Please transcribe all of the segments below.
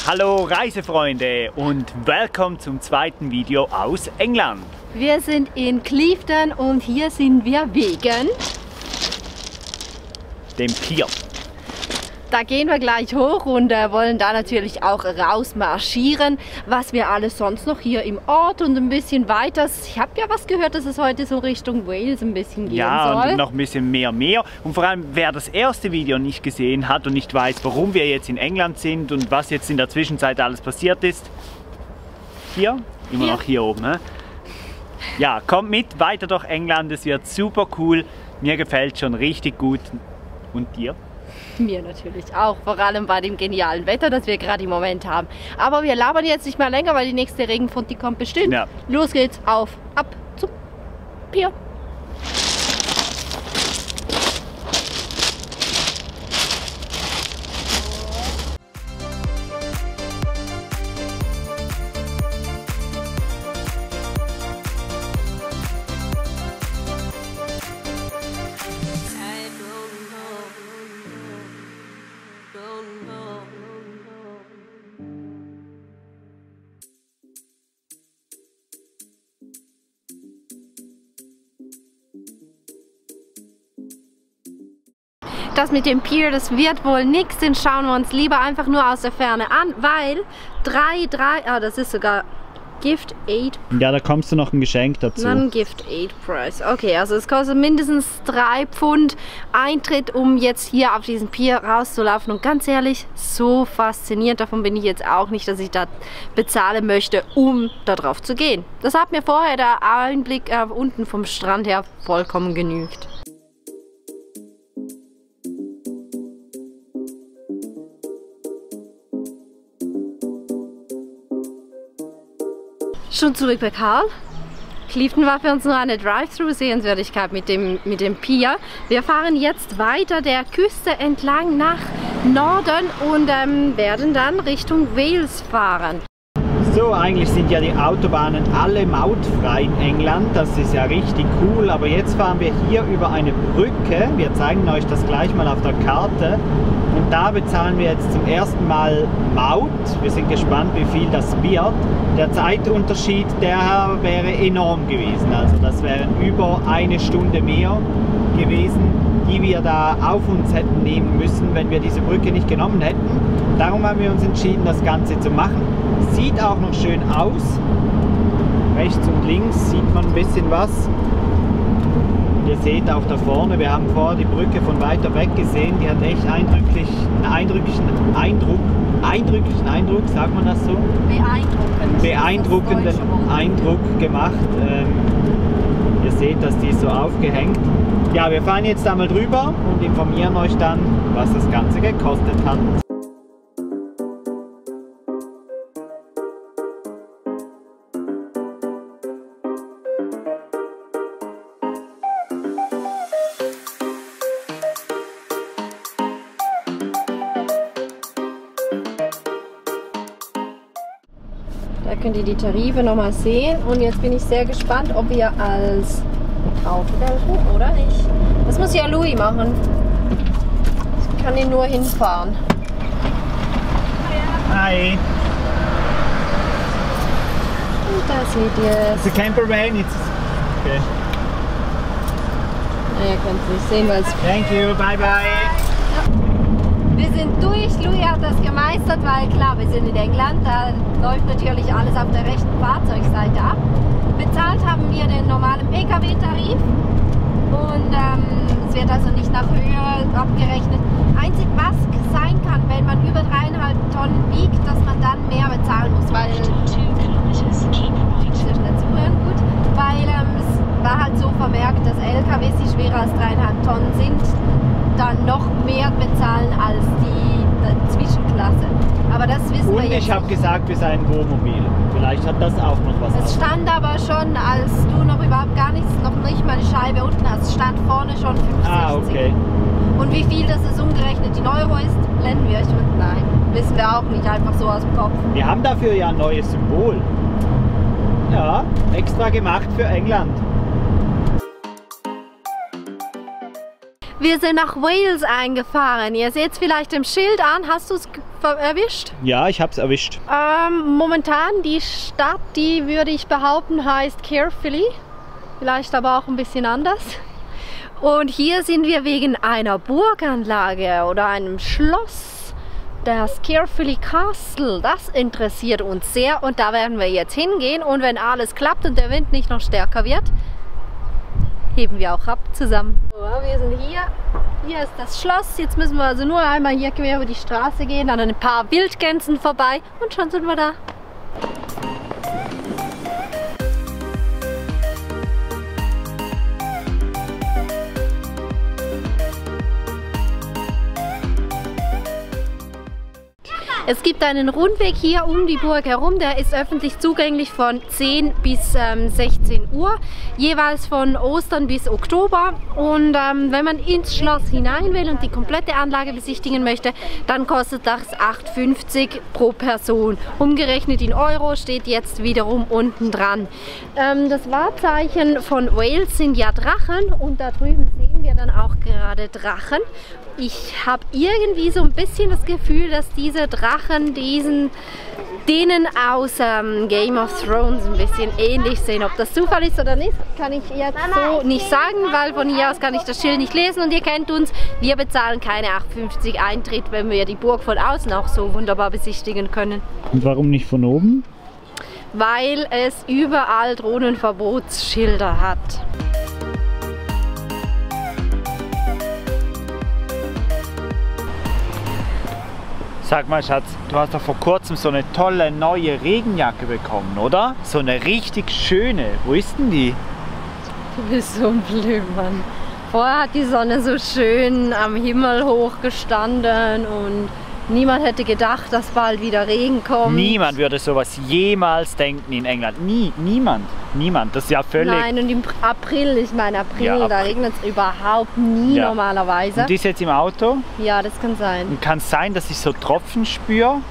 Hallo Reisefreunde und willkommen zum zweiten Video aus England. Wir sind in Clifton und hier sind wir wegen dem Pier. Da gehen wir gleich hoch und wollen da natürlich auch rausmarschieren, was wir alles sonst noch hier im Ort und ein bisschen weiter. Ich habe ja was gehört, dass es heute so Richtung Wales ein bisschen gehen soll. Und noch ein bisschen mehr. Und vor allem, wer das erste Video nicht gesehen hat und nicht weiß, warum wir jetzt in England sind und was jetzt in der Zwischenzeit alles passiert ist, hier, immer noch hier oben. Ne? Ja, kommt mit, weiter durch England, es wird super cool. Mir gefällt schon richtig gut. Und dir? Mir natürlich auch, vor allem bei dem genialen Wetter, das wir gerade im Moment haben. Aber wir labern jetzt nicht mehr länger, weil die nächste Regenfront, die kommt bestimmt. Ja. Los geht's, ab zum Pier. Das mit dem Pier, das wird wohl nichts, den schauen wir uns lieber einfach nur aus der Ferne an, weil das ist sogar Gift Aid. Ja, da kommst du noch ein Geschenk dazu. Non-Gift Aid Price. Okay, also es kostet mindestens 3 Pfund Eintritt, um jetzt hier auf diesen Pier rauszulaufen. Und ganz ehrlich, so faszinierend davon bin ich jetzt auch nicht, dass ich da bezahlen möchte, um da drauf zu gehen. Das hat mir vorher der Einblick unten vom Strand her vollkommen genügt. Schon zurück bei Karl. Clifton war für uns nur eine Drive-Thru-Sehenswürdigkeit mit dem Pier. Wir fahren jetzt weiter der Küste entlang nach Norden und werden dann Richtung Wales fahren. So, eigentlich sind ja die Autobahnen alle mautfrei in England. Das ist ja richtig cool. Aber jetzt fahren wir hier über eine Brücke. Wir zeigen euch das gleich mal auf der Karte. Und da bezahlen wir jetzt zum ersten Mal Maut. Wir sind gespannt, wie viel das wird. Der Zeitunterschied, der wäre enorm gewesen. Also das wären über 1 Stunde mehr gewesen, die wir da auf uns hätten nehmen müssen, wenn wir diese Brücke nicht genommen hätten. Darum haben wir uns entschieden, das Ganze zu machen. Sieht auch noch schön aus. Rechts und links sieht man ein bisschen was. Ihr seht auch da vorne, wir haben vorher die Brücke von weiter weg gesehen. Die hat echt einen eindrücklichen Eindruck, sagt man das so? Beeindruckenden Eindruck gemacht. Ihr seht, dass die ist so aufgehängt. Ja, wir fahren jetzt einmal drüber und informieren euch dann, was das Ganze gekostet hat. Da könnt ihr die Tarife nochmal sehen und jetzt bin ich sehr gespannt, ob wir als kaufen dürfen oder nicht. Das muss ja Louis machen. Ich kann ihn nur hinfahren. Hi. Und da seht ihr es. It's a camper van. It's okay. Ihr könnt es nicht sehen, weil es... Thank you. Bye bye. Wir sind durch, Louis hat das gemeistert, weil klar, wir sind in England, da läuft natürlich alles auf der rechten Fahrzeugseite ab. Bezahlt haben wir den normalen Pkw-Tarif und es wird also nicht nach Höhe abgerechnet. Einzig was sein kann, wenn man über 3,5 Tonnen wiegt, dass man dann mehr bezahlen muss, weil es war halt so vermerkt, dass LKWs, die schwerer als 3,5 Tonnen sind, dann noch mehr bezahlen als die Zwischenklasse. Aber das wissen wir jetzt. Und ich habe gesagt, wir seien Wohnmobil. Vielleicht hat das auch noch was. Es stand aber schon, als du noch überhaupt gar nichts, noch nicht mal die Scheibe unten hast, stand vorne schon 65. Ah, okay. Und wie viel das ist umgerechnet in Euro ist, blenden wir euch unten ein. Wissen wir auch nicht, einfach so aus dem Kopf. Wir haben dafür ja ein neues Symbol. Ja, extra gemacht für England. Wir sind nach Wales eingefahren. Ihr seht es vielleicht im Schild an. Hast du es erwischt? Ja, ich habe es erwischt. Momentan die Stadt, die würde ich behaupten, heißt Caerphilly. Vielleicht aber auch ein bisschen anders. Und hier sind wir wegen einer Burganlage oder einem Schloss. Das Caerphilly Castle, das interessiert uns sehr und da werden wir jetzt hingehen. Und wenn alles klappt und der Wind nicht noch stärker wird, heben wir auch ab zusammen. So, wir sind hier. Hier ist das Schloss. Jetzt müssen wir also nur einmal hier quer über die Straße gehen, an ein paar Wildgänsen vorbei und schon sind wir da. Es gibt einen Rundweg hier um die Burg herum, der ist öffentlich zugänglich von 10 bis 16 Uhr, jeweils von Ostern bis Oktober. Und wenn man ins Schloss hinein will und die komplette Anlage besichtigen möchte, dann kostet das 8,50 pro Person. Umgerechnet in Euro steht jetzt wiederum unten dran. Das Wahrzeichen von Wales sind ja Drachen und da drüben sehen wir dann auch gerade Drachen. Ich habe irgendwie so ein bisschen das Gefühl, dass diese Drachen denen aus Game of Thrones ein bisschen ähnlich sehen. Ob das Zufall ist oder nicht, kann ich jetzt so nicht sagen, weil von hier aus kann ich das Schild nicht lesen und ihr kennt uns. Wir bezahlen keine 8,50 Eintritt, wenn wir die Burg von außen auch so wunderbar besichtigen können. Und warum nicht von oben? Weil es überall Drohnenverbotsschilder hat. Sag mal, Schatz, du hast doch vor kurzem so eine tolle neue Regenjacke bekommen, oder? So eine richtig schöne. Wo ist denn die? Du bist so ein Blödmann. Vorher hat die Sonne so schön am Himmel hoch gestanden und niemand hätte gedacht, dass bald wieder Regen kommt. Niemand würde sowas jemals denken in England. Niemand. Das ist ja völlig... Nein, und im April, ich meine April, da regnet es überhaupt nie normalerweise. Und die ist jetzt im Auto? Ja, das kann sein. Und kann es sein, dass ich so Tropfen spüre?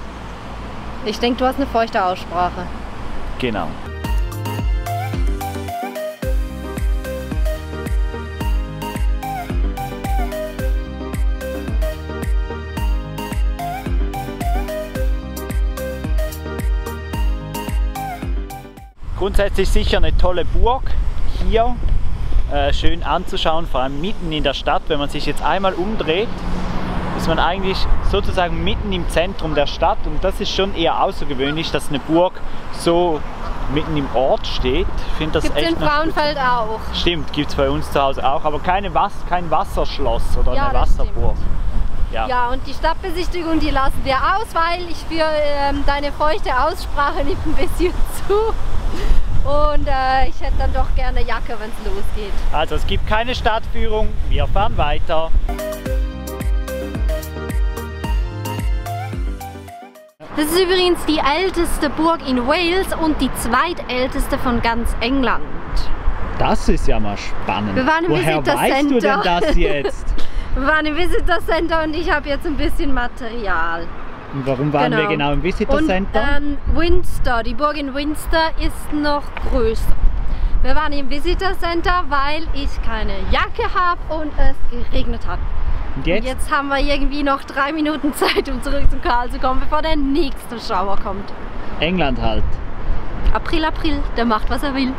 Ich denke, du hast eine feuchte Aussprache. Genau. Grundsätzlich sicher eine tolle Burg hier, schön anzuschauen, vor allem mitten in der Stadt. Wenn man sich jetzt einmal umdreht, ist man eigentlich sozusagen mitten im Zentrum der Stadt und das ist schon eher außergewöhnlich, dass eine Burg so mitten im Ort steht. Ich finde das gibt's echt in Frauenfeld auch. Stimmt, gibt es bei uns zu Hause auch, aber kein Wasserschloss oder eine Wasserburg. Ja, und die Stadtbesichtigung, die lassen wir aus, weil ich für deine feuchte Aussprache nicht ein bisschen zu. Und ich hätte dann doch gerne Jacke, wenn es losgeht. Also es gibt keine Stadtführung, wir fahren weiter. Das ist übrigens die älteste Burg in Wales und die zweitälteste von ganz England. Das ist ja mal spannend. Wir waren im Woher weißt du denn das jetzt? Wir waren im Visitor Center und ich habe jetzt ein bisschen Material. Und warum waren wir genau im Visitor Center? Und Windsor, die Burg in Windsor ist noch größer. Wir waren im Visitor Center, weil ich keine Jacke habe und es geregnet hat. Und jetzt haben wir irgendwie noch 3 Minuten Zeit, um zurück zum Karl zu kommen, bevor der nächste Schauer kommt. England halt. April, der macht, was er will.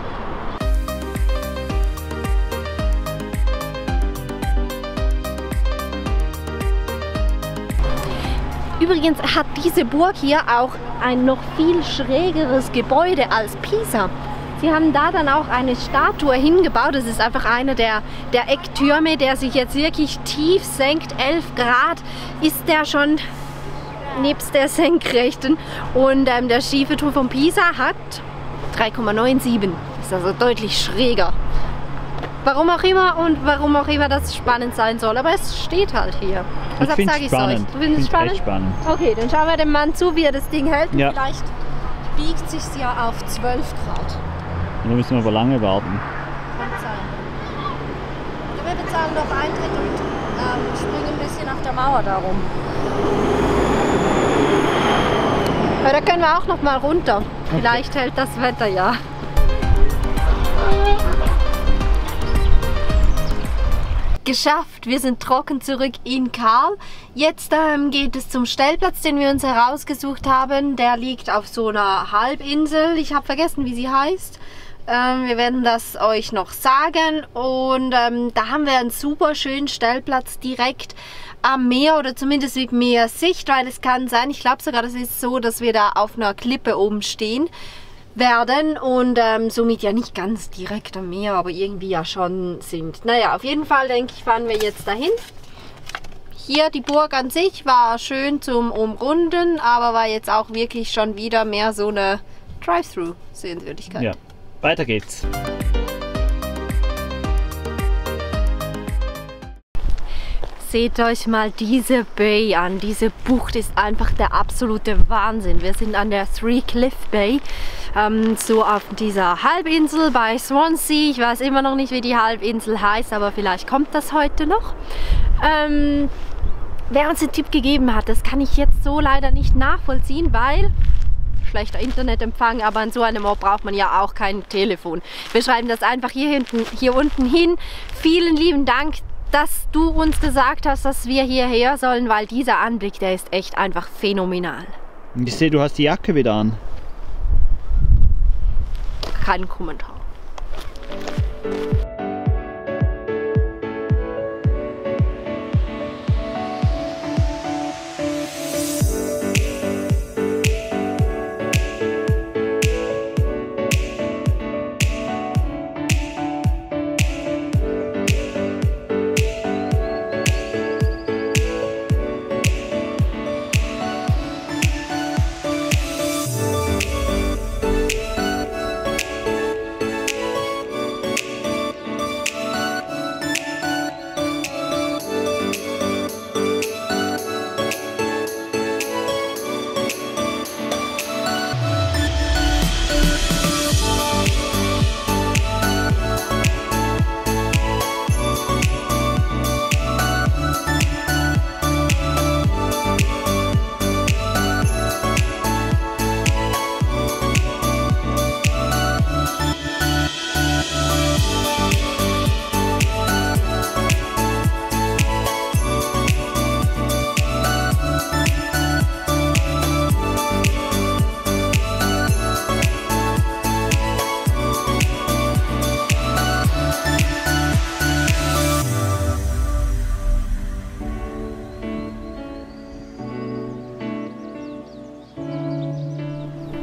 Übrigens hat diese Burg hier auch ein noch viel schrägeres Gebäude als Pisa. Sie haben da dann auch eine Statue hingebaut. Das ist einfach einer der Ecktürme, der sich jetzt wirklich tief senkt. 11 Grad ist der schon nebst der Senkrechten. Und der schiefe Turm von Pisa hat 3,97. Ist also deutlich schräger. Warum auch immer und warum auch immer das spannend sein soll. Aber es steht halt hier. Deshalb sage ich es euch. Du findest es spannend? Echt spannend? Okay, dann schauen wir dem Mann zu, wie er das Ding hält. Ja. Vielleicht biegt es sich ja auf 12 Grad. Da müssen wir aber lange warten. Kann sein. Wir bezahlen noch Eintritt und springen ein bisschen auf der Mauer darum. Aber da können wir auch noch mal runter. Okay. Vielleicht hält das Wetter ja. geschafft. Wir sind trocken zurück in Karl. Jetzt geht es zum Stellplatz, den wir uns herausgesucht haben. Der liegt auf so einer Halbinsel. Ich habe vergessen, wie sie heißt. Wir werden das euch noch sagen. Und da haben wir einen super schönen Stellplatz direkt am Meer oder zumindest mit Meersicht, weil es kann sein, ich glaube sogar, das ist so, dass wir da auf einer Klippe oben stehen werden und somit ja nicht ganz direkt am Meer, aber irgendwie ja schon sind. Naja, auf jeden Fall denke ich, fahren wir jetzt dahin. Hier die Burg an sich war schön zum Umrunden, aber war jetzt auch wirklich schon wieder mehr so eine Drive-Thru-Sehenswürdigkeit. Ja, weiter geht's. Seht euch mal diese Bay an. Diese Bucht ist einfach der absolute Wahnsinn. Wir sind an der Three Cliff Bay, so auf dieser Halbinsel bei Swansea. Ich weiß immer noch nicht, wie die Halbinsel heißt, aber vielleicht kommt das heute noch. Wer uns den Tipp gegeben hat, das kann ich jetzt so leider nicht nachvollziehen, weil schlechter Internetempfang, aber an so einem Ort braucht man ja auch kein Telefon. Wir schreiben das einfach hier unten hin. Vielen lieben Dank, dass du uns gesagt hast, dass wir hierher sollen, weil dieser Anblick, der ist echt einfach phänomenal. Ich sehe, du hast die Jacke wieder an. Kein Kommentar.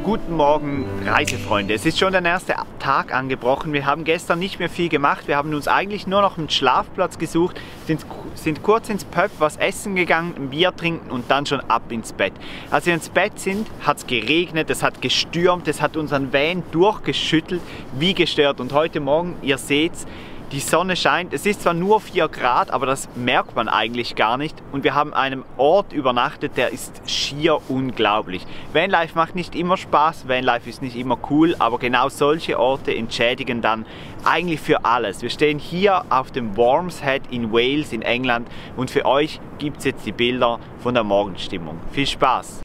Guten Morgen, Reisefreunde. Es ist schon der erste Tag angebrochen. Wir haben gestern nicht mehr viel gemacht. Wir haben uns eigentlich nur noch einen Schlafplatz gesucht, sind kurz ins Pub was essen gegangen, ein Bier trinken und dann schon ab ins Bett. Als wir ins Bett sind, hat es geregnet, es hat gestürmt, es hat unseren Van durchgeschüttelt, wie gestört. Und heute Morgen, ihr seht's, die Sonne scheint. Es ist zwar nur 4 Grad, aber das merkt man eigentlich gar nicht. Und wir haben an einem Ort übernachtet, der ist schier unglaublich. Vanlife macht nicht immer Spaß, Vanlife ist nicht immer cool, aber genau solche Orte entschädigen dann eigentlich für alles. Wir stehen hier auf dem Worms Head in Wales in England und für euch gibt es jetzt die Bilder von der Morgenstimmung. Viel Spaß!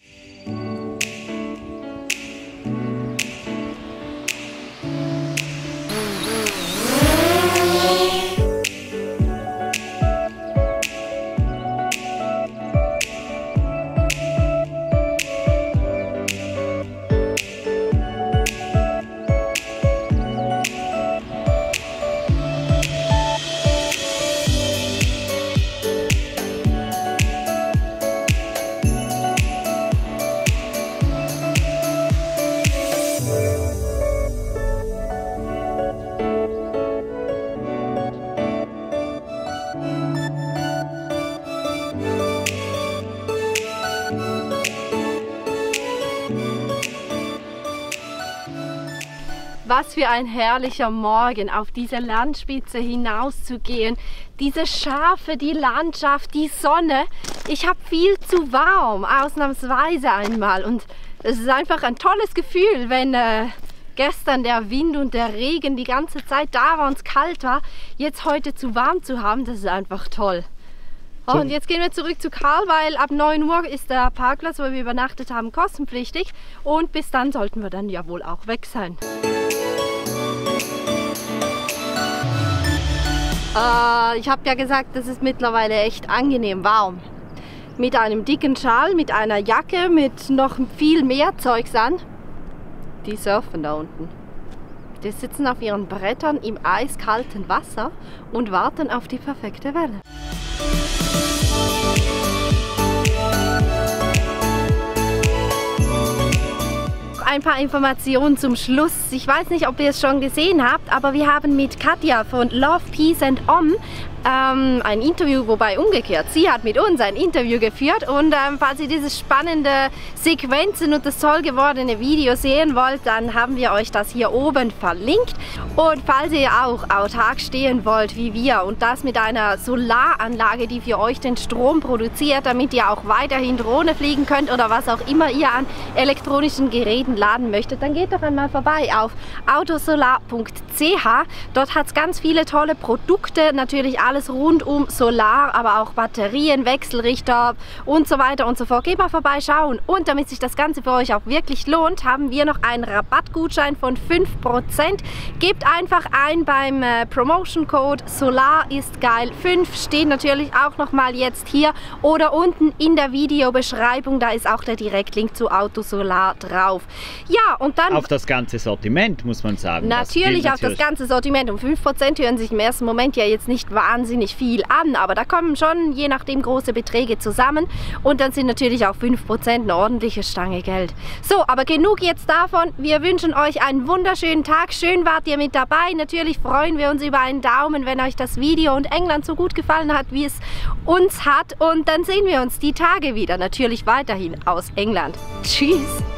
Was für ein herrlicher Morgen, auf diese Landspitze hinauszugehen. Diese Schafe, die Landschaft, die Sonne. Ich habe viel zu warm, ausnahmsweise einmal. Und es ist einfach ein tolles Gefühl, wenn gestern der Wind und der Regen die ganze Zeit da war und es kalt war, jetzt heute zu warm zu haben, das ist einfach toll. Oh, und jetzt gehen wir zurück zu Karl, weil ab 9 Uhr ist der Parkplatz, wo wir übernachtet haben, kostenpflichtig. Und bis dann sollten wir dann ja wohl auch weg sein. Ich habe ja gesagt, das ist mittlerweile echt angenehm warm. Mit einem dicken Schal, mit einer Jacke, mit noch viel mehr Zeugs an. Die surfen da unten. Die sitzen auf ihren Brettern im eiskalten Wasser und warten auf die perfekte Welle. Ein paar Informationen zum Schluss. Ich weiß nicht, ob ihr es schon gesehen habt, aber wir haben mit Katja von Love, Peace and Om ein Interview, wobei umgekehrt, sie hat mit uns ein Interview geführt und falls ihr diese spannende Sequenzen und das toll gewordene Video sehen wollt, dann haben wir euch das hier oben verlinkt. Und falls ihr auch autark stehen wollt wie wir und das mit einer Solaranlage, die für euch den Strom produziert, damit ihr auch weiterhin Drohne fliegen könnt oder was auch immer ihr an elektronischen Geräten laden möchtet, dann geht doch einmal vorbei auf autosolar.ch. Dort hat es ganz viele tolle Produkte, natürlich alles rund um Solar, aber auch Batterien, Wechselrichter und so weiter und so fort. Geht mal vorbeischauen. Und damit sich das Ganze für euch auch wirklich lohnt, haben wir noch einen Rabattgutschein von 5%. Gebt einfach ein beim Promotion Code Solar ist geil 5. Steht natürlich auch nochmal jetzt hier oder unten in der Videobeschreibung. Da ist auch der Direktlink zu Autosolar drauf. Ja, und dann auf das ganze Sortiment, muss man sagen. Natürlich auf das ganze Sortiment. Um 5% hören sich im ersten Moment ja jetzt nicht wahnsinnig viel an, aber da kommen schon je nachdem große Beträge zusammen und dann sind natürlich auch 5% eine ordentliche Stange Geld. So, aber genug jetzt davon. Wir wünschen euch einen wunderschönen Tag. Schön wart ihr mit dabei. Natürlich freuen wir uns über einen Daumen, wenn euch das Video und England so gut gefallen hat, wie es uns hat. Und dann sehen wir uns die Tage wieder. Natürlich weiterhin aus England. Tschüss!